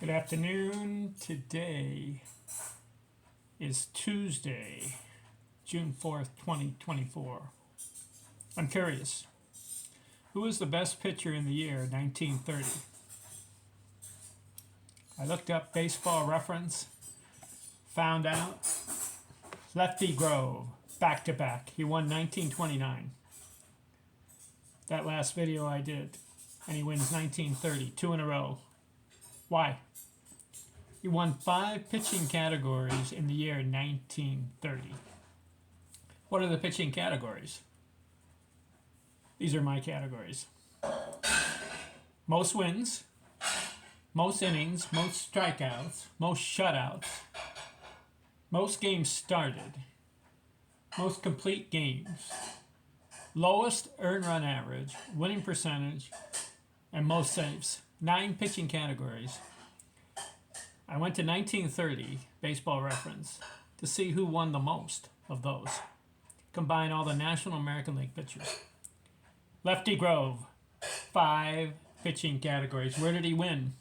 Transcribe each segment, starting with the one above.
Good afternoon. Today is Tuesday, June 4th, 2024. I'm curious. Who was the best pitcher in the year 1930? I looked up Baseball Reference, found out Lefty Grove, back to back. He won 1929. That last video I did. And he wins 1930, two in a row. Why? He won 5 pitching categories in the year 1930. What are the pitching categories? These are my categories. Most wins, most innings, most strikeouts, most shutouts, most games started, most complete games, lowest earned run average, winning percentage, and most saves. 9 pitching categories. I went to 1930, Baseball Reference, to see who won the most of those. Combine all the National American League pitchers. Lefty Grove, 5 pitching categories. Where did he win?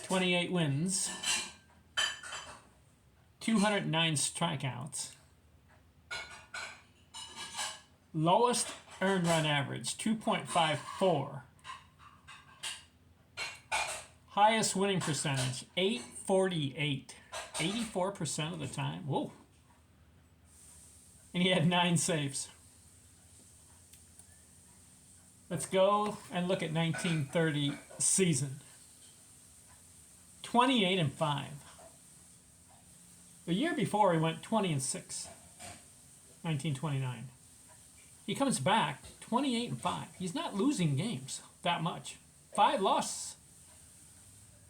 28 wins, 209 strikeouts, lowest earned run average, 2.54. Highest winning percentage, 848. 84% of the time. Whoa. And he had 9 saves. Let's go and look at 1930 season. 28-5. The year before he went 20-6. 1929. He comes back 28-5. He's not losing games that much. 5 losses.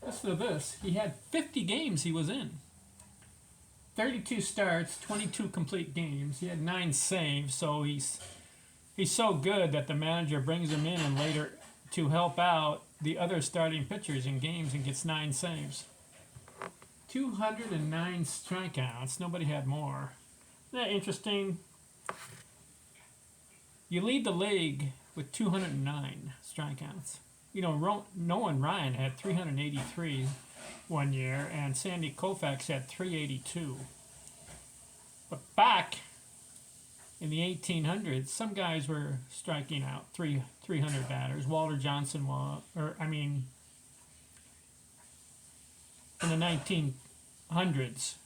Listen to this. He had 50 games he was in. 32 starts, 22 complete games. He had 9 saves, so he's so good that the manager brings him in and later to help out the other starting pitchers in games and gets 9 saves. 209 strikeouts. Nobody had more. Isn't that interesting? You lead the league with 209 strikeouts. You know, Nolan Ryan had 383 one year, and Sandy Koufax had 382. But back in the 1800s, some guys were striking out 300 batters. Walter Johnson was, in the 1900s,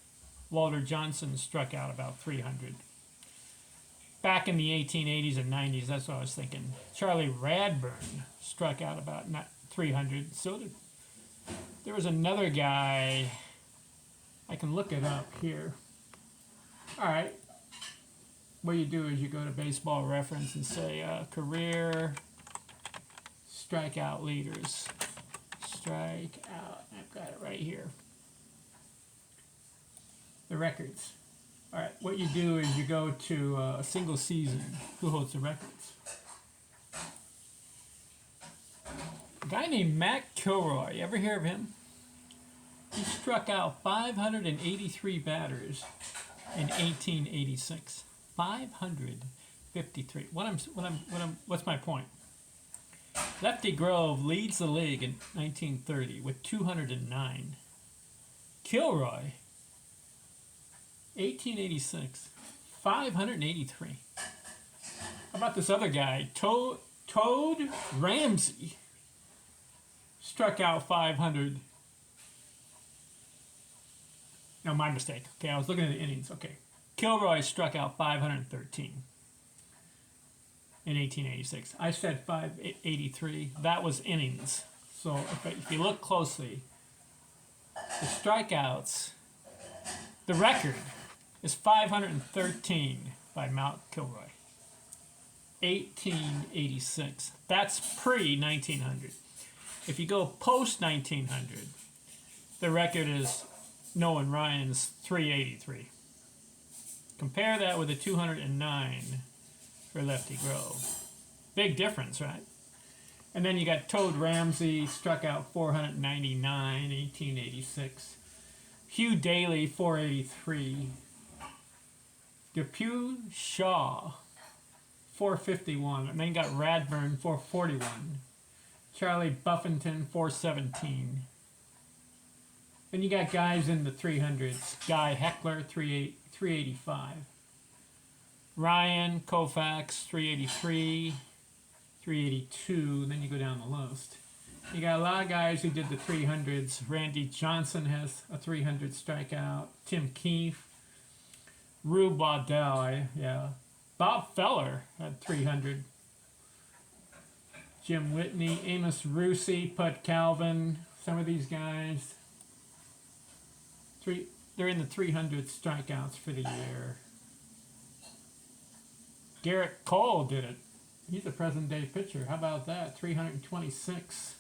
Walter Johnson struck out about 300. Back in the 1880s and 90s, that's what I was thinking. Charlie Radburn struck out about 300. So there was another guy. I can look it up here. All right. What you do is you go to Baseball Reference and say career strikeout leaders. Strikeout. I've got it right here. The records. All right, what you do is you go to a single season. Who holds the records? A guy named Matt Kilroy. You ever hear of him? He struck out 583 batters in 1886. 553. What's my point? Lefty Grove leads the league in 1930 with 209. Kilroy, 1886, 583. How about this other guy, Toad Ramsey, struck out 500. No, my mistake. Okay, I was looking at the innings. Okay, Kilroy struck out 513 in 1886. I said 583. That was innings. So if you look closely, the strikeouts, the record is 513 by Mount Kilroy. 1886. That's pre-1900. If you go post-1900, the record is Nolan Ryan's 383. Compare that with the 209 for Lefty Grove. Big difference, right? And then you got Toad Ramsey, struck out 499, 1886. Hugh Daly, 483. Depew Shaw, 451. And then you got Radburn, 441. Charlie Buffington, 417. Then you got guys in the 300s. Guy Heckler, 385. Guy Heckler, 385. Ryan Koufax, 383, 382. Then you go down the list. You got a lot of guys who did the 300s. Randy Johnson has a 300 strikeout. Tim Keefe. Rube Waddell, yeah. Bob Feller had 300. Jim Whitney, Amos Russi, Pud Calvin. Some of these guys. They're in the 300 strikeouts for the year. Garrett Cole did it. He's a present day pitcher. How about that? 326.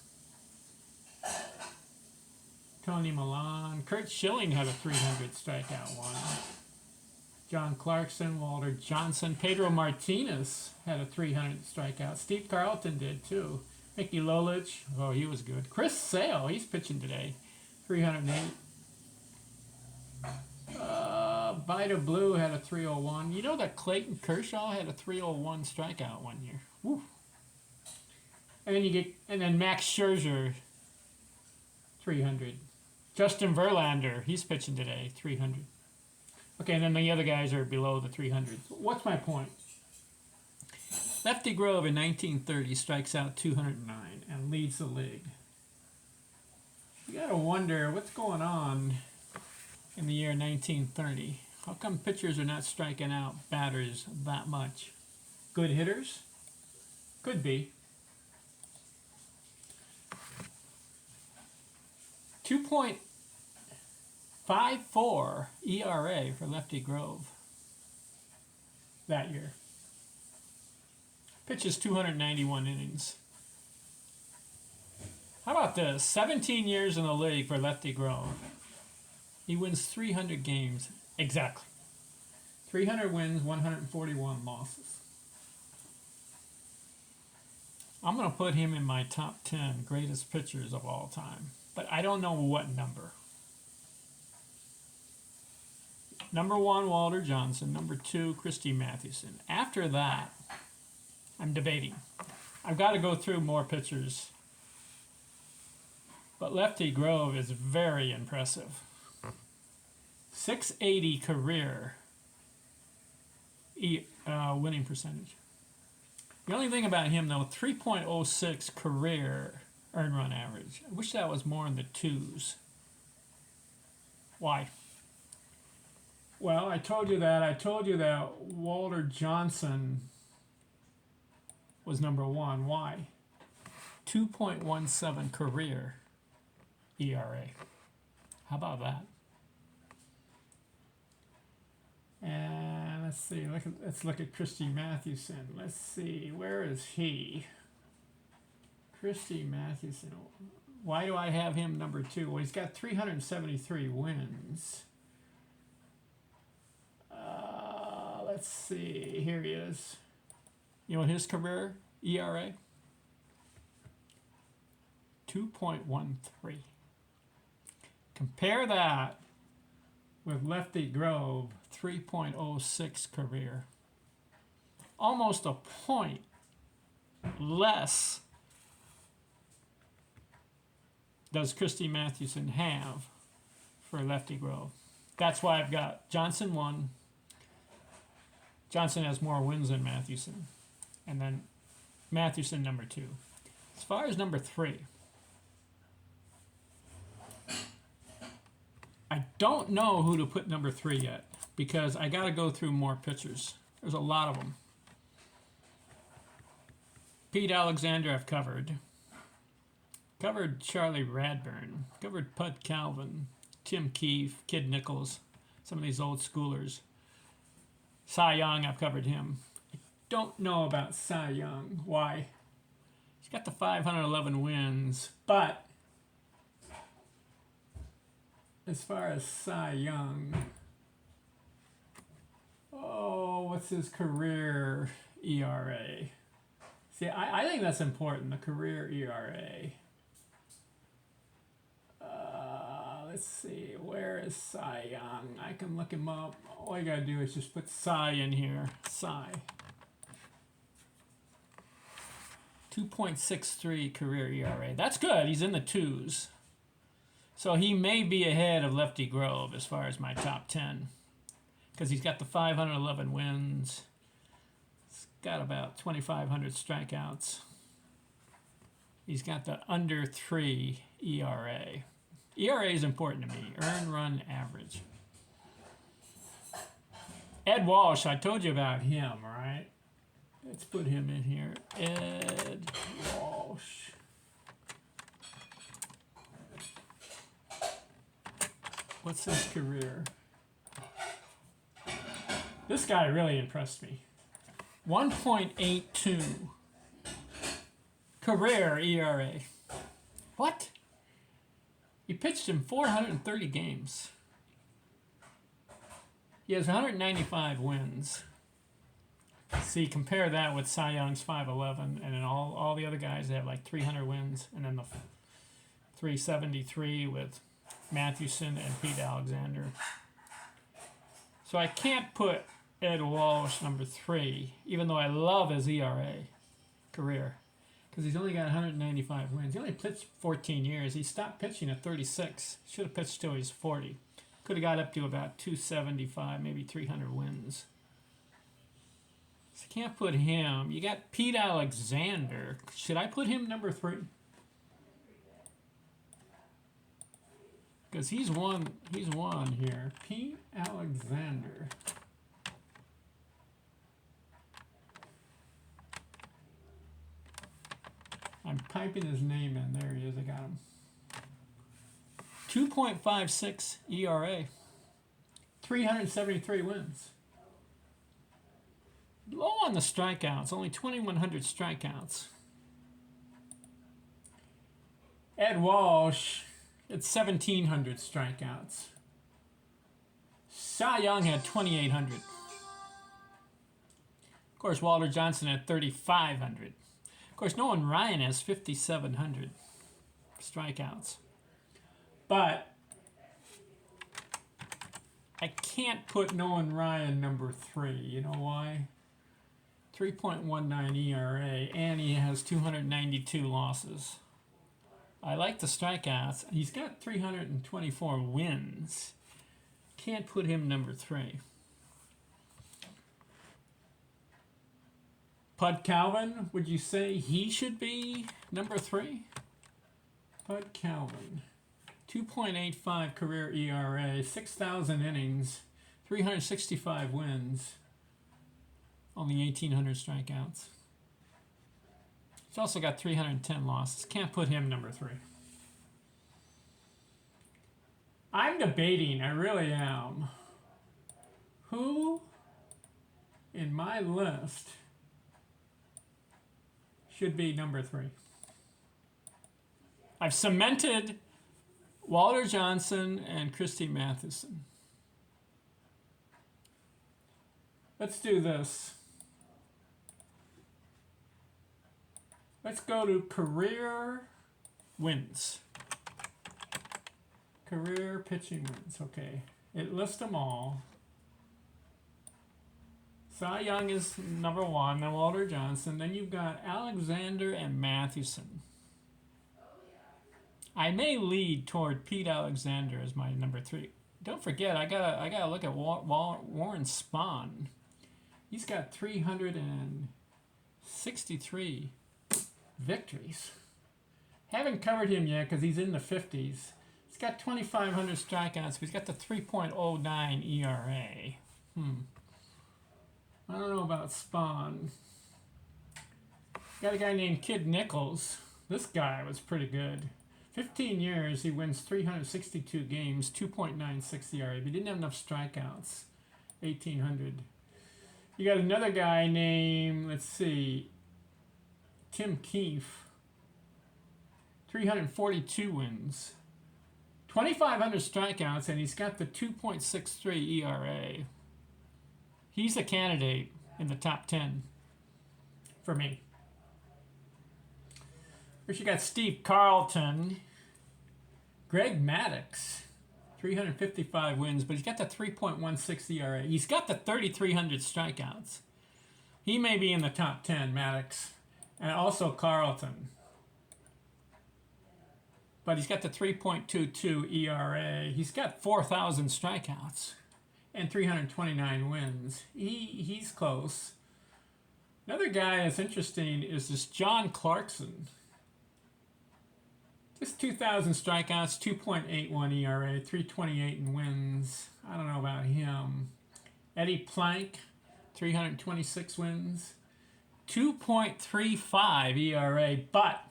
Tony Milan. Kurt Schilling had a 300 strikeout one. John Clarkson, Walter Johnson. Pedro Martinez had a 300 strikeout. Steve Carlton did too. Mickey Lolich. Oh, he was good. Chris Sale. He's pitching today. 308. Vida Blue had a 301. You know that Clayton Kershaw had a 301 strikeout one year. Woo. And then Max Scherzer, 300. Justin Verlander, he's pitching today, 300. Okay, and then the other guys are below the 300. What's my point? Lefty Grove in 1930 strikes out 209 and leads the league. You gotta wonder what's going on in the year 1930. How come pitchers are not striking out batters that much? Good hitters? Could be. 2.54 ERA for Lefty Grove that year. Pitches 291 innings. How about this? 17 years in the league for Lefty Grove. He wins 300 games. Exactly. 300 wins, 141 losses. I'm going to put him in my top 10 greatest pitchers of all time. But I don't know what number. Number 1, Walter Johnson. Number 2, Christy Mathewson. After that, I'm debating. I've got to go through more pitchers. But Lefty Grove is very impressive. 680 career winning percentage. The only thing about him, though, 3.06 career earned run average. I wish that was more in the 2s. Why? Well, I told you that Walter Johnson was number 1. Why? 2.17 career ERA. How about that? And let's see. Let's look at Christy Mathewson. Let's see. Where is he? Christy Mathewson. Why do I have him number 2? Well, he's got 373 wins. Let's see. Here he is. You know his career ERA? 2.13. Compare that with Lefty Grove, 3.06 career. Almost a point less does Christy Mathewson have for Lefty Grove. That's why I've got Johnson 1. Johnson has more wins than Mathewson. And then Mathewson number 2. As far as number 3, I don't know who to put number 3 yet because I got to go through more pitchers. There's a lot of them. Pete Alexander I've covered. Covered Charlie Radburn. Covered Pud Calvin. Tim Keefe. Kid Nichols. Some of these old schoolers. Cy Young, I've covered him. I don't know about Cy Young. Why? He's got the 511 wins, but as far as Cy Young, what's his career ERA? See, I think that's important, the career ERA. Let's see, where is Cy Young? I can look him up. All you gotta do is just put Cy in here. Cy. 2.63 career ERA. That's good. He's in the 2s. So he may be ahead of Lefty Grove as far as my top 10. Because he's got the 511 wins. He's got about 2,500 strikeouts. He's got the under 3 ERA. ERA is important to me. Earned run average. Ed Walsh, I told you about him, right? Let's put him in here. Ed Walsh. What's his career? This guy really impressed me. 1.82 career ERA. What? He pitched in 430 games. He has 195 wins. See, compare that with Cy Young's 511, and then all the other guys that have like 300 wins, and then the 373 with Mathewson and Pete Alexander. So I can't put Ed Walsh number 3, even though I love his ERA career, because he's only got 195 wins. He only pitched 14 years. He stopped pitching at 36. Should have pitched till he's 40. Could have got up to about 275, maybe 300 wins. So I can't put him. You got Pete Alexander. Should I put him number 3? Because he's won here. Pete Alexander. I'm typing his name in. There he is. I got him. 2.56 ERA. 373 wins. Low on the strikeouts. Only 2,100 strikeouts. Ed Walsh had 1,700 strikeouts. Cy Young had 2,800. Of course, Walter Johnson had 3,500. Of course, Nolan Ryan has 5,700 strikeouts. But I can't put Nolan Ryan number 3. You know why? 3.19 ERA, and he has 292 losses. I like the strikeouts. He's got 324 wins. Can't put him number 3. Bud Calvin, would you say he should be number 3? Bud Calvin. 2.85 career ERA, 6,000 innings, 365 wins, only 1,800 strikeouts. He's also got 310 losses. Can't put him number 3. I'm debating, I really am, who in my list should be number 3. I've cemented Walter Johnson and Christy Mathewson. Let's do this. Let's go to career wins. Career pitching wins. Okay. It lists them all. Cy Young is number 1, then Walter Johnson. Then you've got Alexander and Mathewson. I may lead toward Pete Alexander as my number 3. Don't forget, I gotta look at Warren Spahn. He's got 363 victories. Haven't covered him yet because he's in the 50s. He's got 2,500 strikeouts, but he's got the 3.09 ERA. I don't know about Spahn. Got a guy named Kid Nichols. This guy was pretty good. 15 years, he wins 362 games, 2.96 ERA. But he didn't have enough strikeouts, 1,800. You got another guy named, let's see, Tim Keefe. 342 wins, 2,500 strikeouts, and he's got the 2.63 ERA. He's a candidate in the top 10 for me. First, you got Steve Carlton, Greg Maddux, 355 wins, but he's got the 3.16 ERA. He's got the 3,300 strikeouts. He may be in the top 10, Maddux, and also Carlton. but he's got the 3.22 ERA. He's got 4,000 strikeouts and 329 wins. He's close. Another guy that's interesting is this John Clarkson. Just 2,000 strikeouts, 2.81 ERA, 328 in wins. I don't know about him. Eddie Plank, 326 wins, 2.35 ERA, but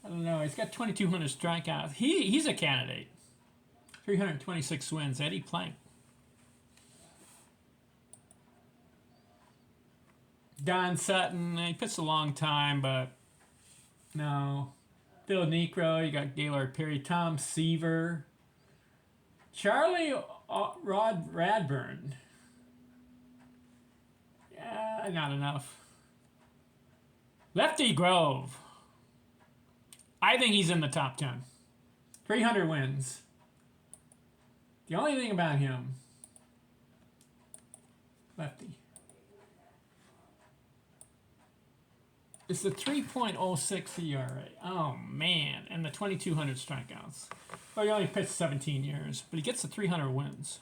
I don't know. He's got 2,200 strikeouts. He's a candidate. 326 wins. Eddie Plank. Don Sutton. He pitched a long time, but no. Phil Necro. You got Gaylord Perry. Tom Seaver. Charlie Rod Radburn. Yeah, not enough. Lefty Grove. I think he's in the top 10. 300 wins. The only thing about him, Lefty, is the 3.06 ERA. Oh, man. And the 2,200 strikeouts. Well, he only pitched 17 years, but he gets the 300 wins.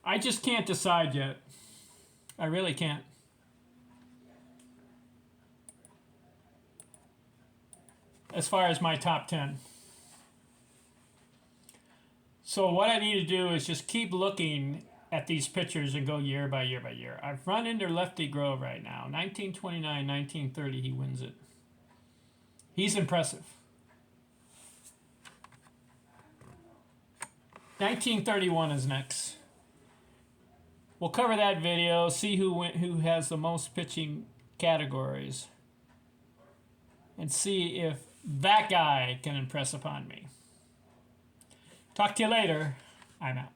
I just can't decide yet. I really can't. As far as my top 10. So what I need to do is just keep looking at these pitchers and go year by year by year. I've run into Lefty Grove right now. 1929, 1930, he wins it. He's impressive. 1931 is next. We'll cover that video, see who has the most pitching categories, and see if that guy can impress upon me. Talk to you later. I'm out.